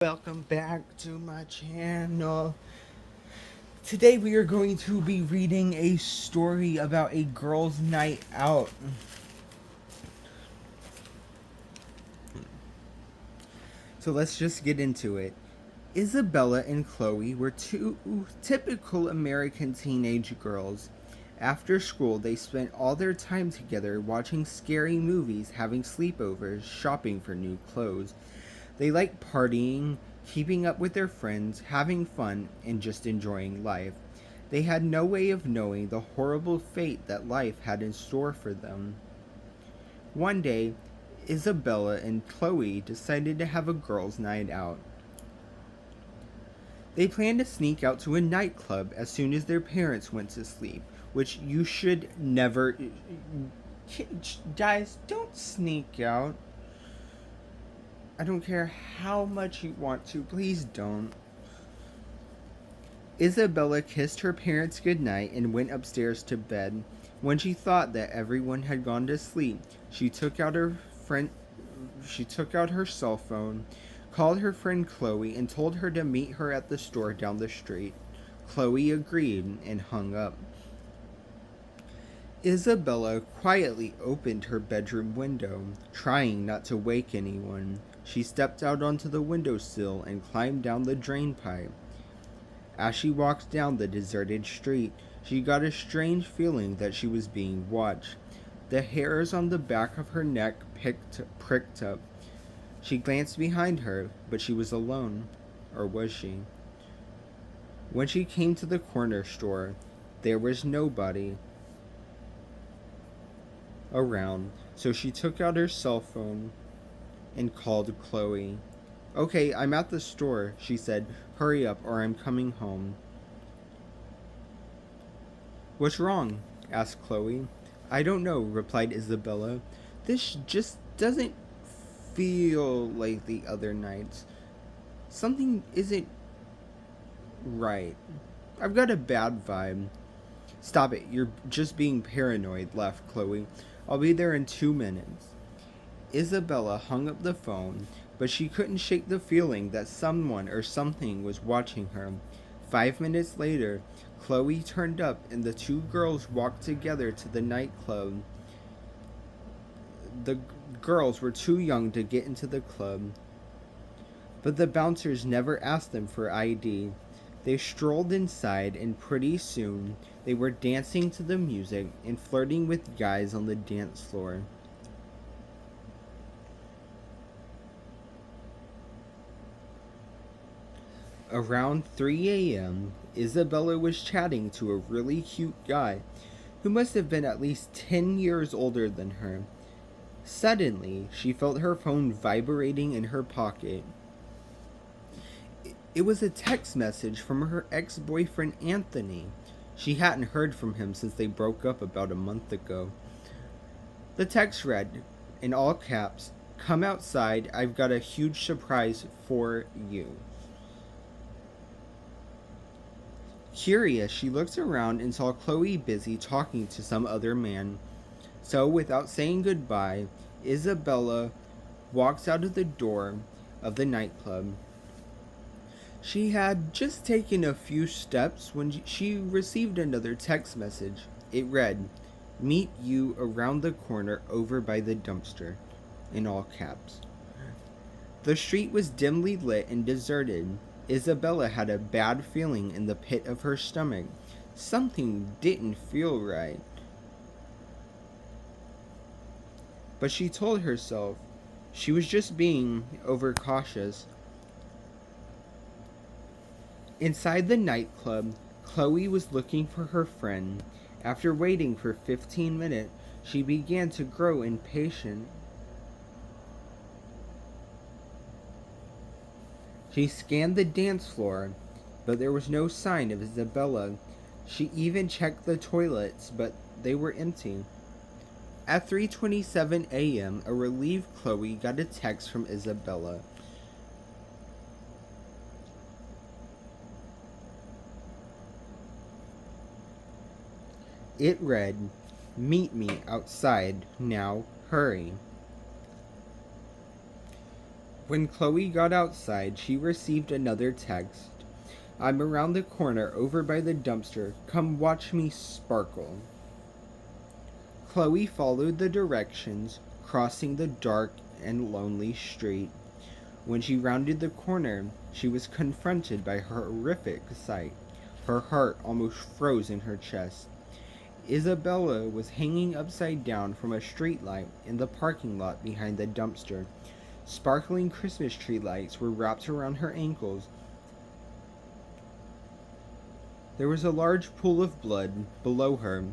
Welcome back to my channel. Today we are going to be reading a story about a girls' night out. So let's just get into it. Isabella and Chloe were two typical American teenage girls. After school, they spent all their time together watching scary movies, having sleepovers, shopping for new clothes. They liked partying, keeping up with their friends, having fun, and just enjoying life. They had no way of knowing the horrible fate that life had in store for them. One day, Isabella and Chloe decided to have a girls' night out. They planned to sneak out to a nightclub as soon as their parents went to sleep, which you should never. Guys, don't sneak out. I don't care how much you want to, please don't. Isabella kissed her parents goodnight and went upstairs to bed. When she thought that everyone had gone to sleep, she took out her cell phone, called her friend Chloe, and told her to meet her at the store down the street. Chloe agreed and hung up. Isabella quietly opened her bedroom window, trying not to wake anyone. She stepped out onto the windowsill and climbed down the drain pipe. As she walked down the deserted street, she got a strange feeling that she was being watched. The hairs on the back of her neck pricked up. She glanced behind her, but she was alone. Or was she? When she came to the corner store, there was nobody around, so she took out her cell phone and called Chloe. "Okay, I'm at the store," she said. "Hurry up or I'm coming home." "What's wrong?" asked Chloe. "I don't know," replied Isabella. "This just doesn't feel like the other nights. Something isn't right. I've got a bad vibe." "Stop it, you're just being paranoid," laughed Chloe. "I'll be there in 2 minutes." Isabella hung up the phone, but she couldn't shake the feeling that someone or something was watching her. 5 minutes later, Chloe turned up and the two girls walked together to the nightclub. The girls were too young to get into the club, but the bouncers never asked them for ID. They strolled inside, and pretty soon they were dancing to the music and flirting with guys on the dance floor. Around 3 a.m., Isabella was chatting to a really cute guy who must have been at least 10 years older than her. Suddenly, she felt her phone vibrating in her pocket. It was a text message from her ex-boyfriend Anthony. She hadn't heard from him since they broke up about a month ago. The text read, in all caps, "Come outside, I've got a huge surprise for you." Curious, she looked around and saw Chloe busy talking to some other man. So, without saying goodbye, Isabella walked out of the door of the nightclub. She had just taken a few steps when she received another text message. It read, "Meet you around the corner over by the dumpster," in all caps. The street was dimly lit and deserted. Isabella had a bad feeling in the pit of her stomach. Something didn't feel right. But she told herself she was just being overcautious. Inside the nightclub, Chloe was looking for her friend. After waiting for 15 minutes, she began to grow impatient. She scanned the dance floor, but there was no sign of Isabella. She even checked the toilets, but they were empty. At 3:27 a.m., a relieved Chloe got a text from Isabella. It read, "Meet me outside, now hurry." When Chloe got outside, she received another text. I'm around the corner over by the dumpster. Come watch me sparkle. Chloe followed the directions, crossing the dark and lonely street. When she rounded the corner, she was confronted by a horrific sight. Her heart almost froze in her chest. Isabella was hanging upside down from a streetlight in the parking lot behind the dumpster. Sparkling Christmas tree lights were wrapped around her ankles. There was a large pool of blood below her.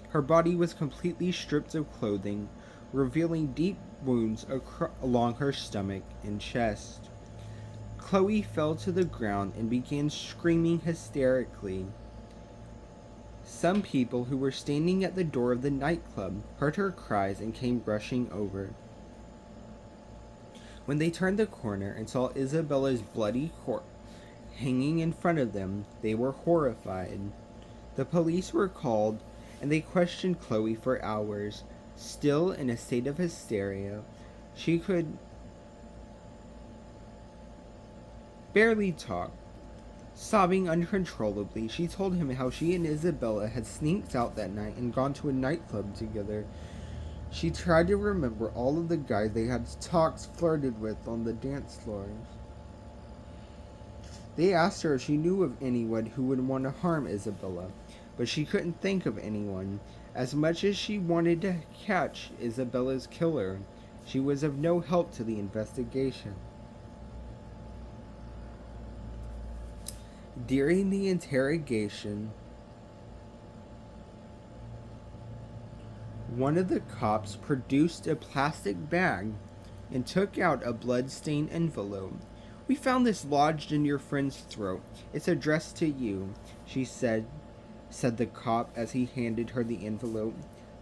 Her body was completely stripped of clothing, revealing deep wounds along her stomach and chest. Chloe fell to the ground and began screaming hysterically. Some people who were standing at the door of the nightclub heard her cries and came rushing over. When they turned the corner and saw Isabella's bloody corpse hanging in front of them, they were horrified. The police were called and they questioned Chloe for hours. Still in a state of hysteria, she could barely talk. Sobbing uncontrollably, she told him how she and Isabella had sneaked out that night and gone to a nightclub together. She tried to remember all of the guys they had flirted with on the dance floors. They asked her if she knew of anyone who would want to harm Isabella, but she couldn't think of anyone. As much as she wanted to catch Isabella's killer, she was of no help to the investigation. During the interrogation, one of the cops produced a plastic bag and took out a blood-stained envelope. We found this lodged in your friend's throat. It's addressed to you, she said the cop as he handed her the envelope.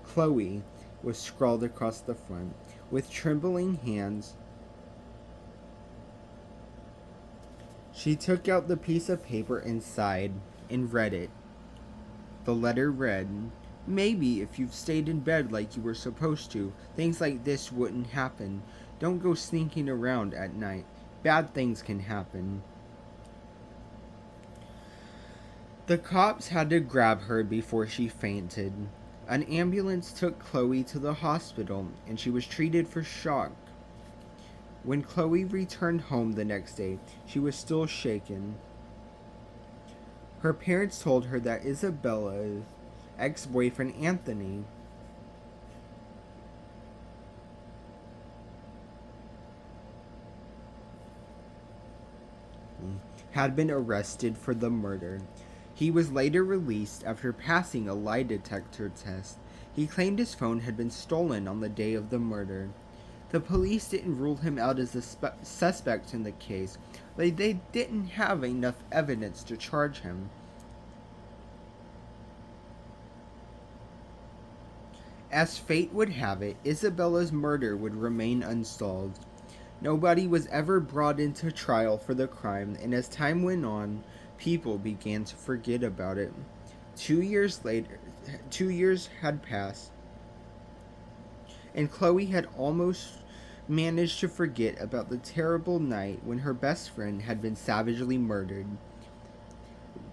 Chloe was scrawled across the front. With trembling hands, she took out the piece of paper inside and read it. The letter read, Maybe if you've stayed in bed like you were supposed to, things like this wouldn't happen. Don't go sneaking around at night. Bad things can happen. The cops had to grab her before she fainted. An ambulance took Chloe to the hospital and she was treated for shock. When Chloe returned home the next day, she was still shaken. Her parents told her that Isabella's ex-boyfriend Anthony had been arrested for the murder. He was later released after passing a lie detector test. He claimed his phone had been stolen on the day of the murder. The police didn't rule him out as a suspect in the case. They didn't have enough evidence to charge him. As fate would have it, Isabella's murder would remain unsolved. Nobody was ever brought into trial for the crime, and as time went on, people began to forget about it. 2 years had passed, and Chloe had almost managed to forget about the terrible night when her best friend had been savagely murdered.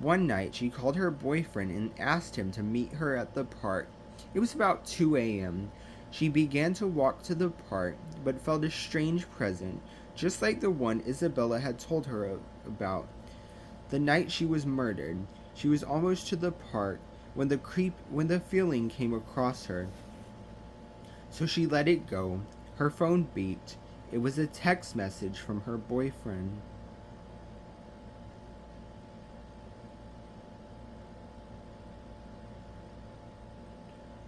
One night, she called her boyfriend and asked him to meet her at the park. It was about 2 a.m. She began to walk to the park, but felt a strange presence, just like the one Isabella had told her about. The night she was murdered, she was almost to the park when the feeling came across her. So she let it go. Her phone beeped. It was a text message from her boyfriend.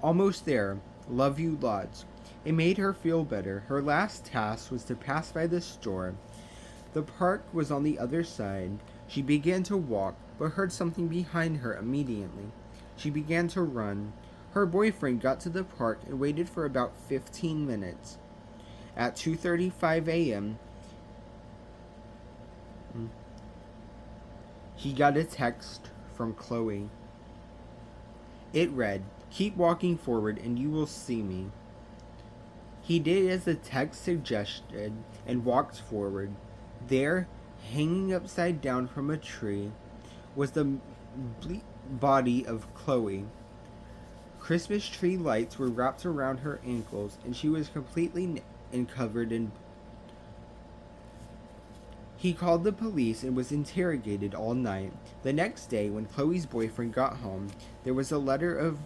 Almost there. Love you lots. It made her feel better. Her last task was to pass by the store. The park was on the other side. She began to walk, but heard something behind her immediately. She began to run. Her boyfriend got to the park and waited for about 15 minutes. At 2:35 a.m., he got a text from Chloe. It read, "Keep walking forward and you will see me." He did as the text suggested and walked forward. There, hanging upside down from a tree, was the body of Chloe. Christmas tree lights were wrapped around her ankles, and she was completely and covered in. He called the police and was interrogated all night. The next day, when Chloe's boyfriend got home, there was a letter of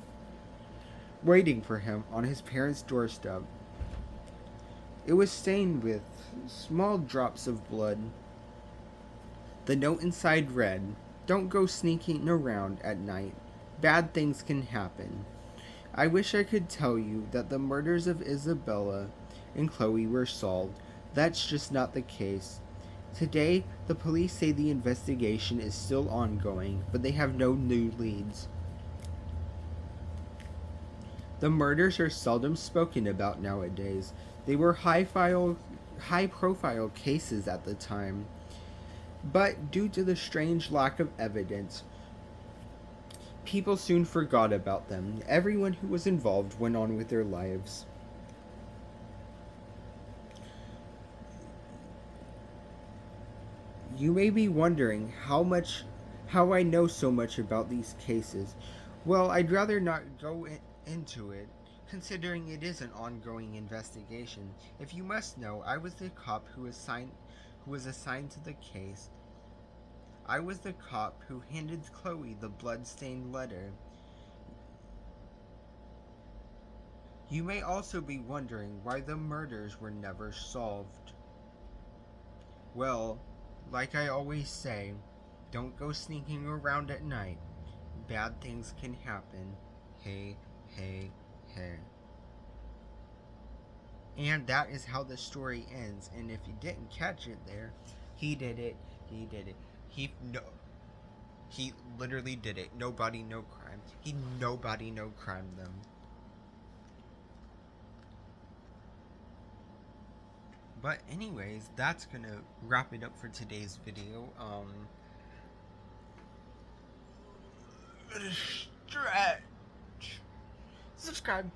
waiting for him on his parents' doorstep. It was stained with small drops of blood. The note inside read, "Don't go sneaking around at night. Bad things can happen. I wish I could tell you that the murders of Isabella and Chloe were solved. That's just not the case. Today, the police say the investigation is still ongoing, but they have no new leads. The murders are seldom spoken about nowadays. They were high-profile cases at the time, but due to the strange lack of evidence, people soon forgot about them. Everyone who was involved went on with their lives." You may be wondering how I know so much about these cases. Well, I'd rather not go into it, considering it is an ongoing investigation. If you must know, I was the cop who was assigned to the case. I was the cop who handed Chloe the blood-stained letter. You may also be wondering why the murders were never solved. Well, like I always say, don't go sneaking around at night. Bad things can happen. Hey, hey, hey. And that is how the story ends. And if you didn't catch it there, he did it. He did it. He literally did it. Nobody, no crime. Nobody, no crime them. But anyways, that's gonna wrap it up for today's video. Stretch. Subscribe.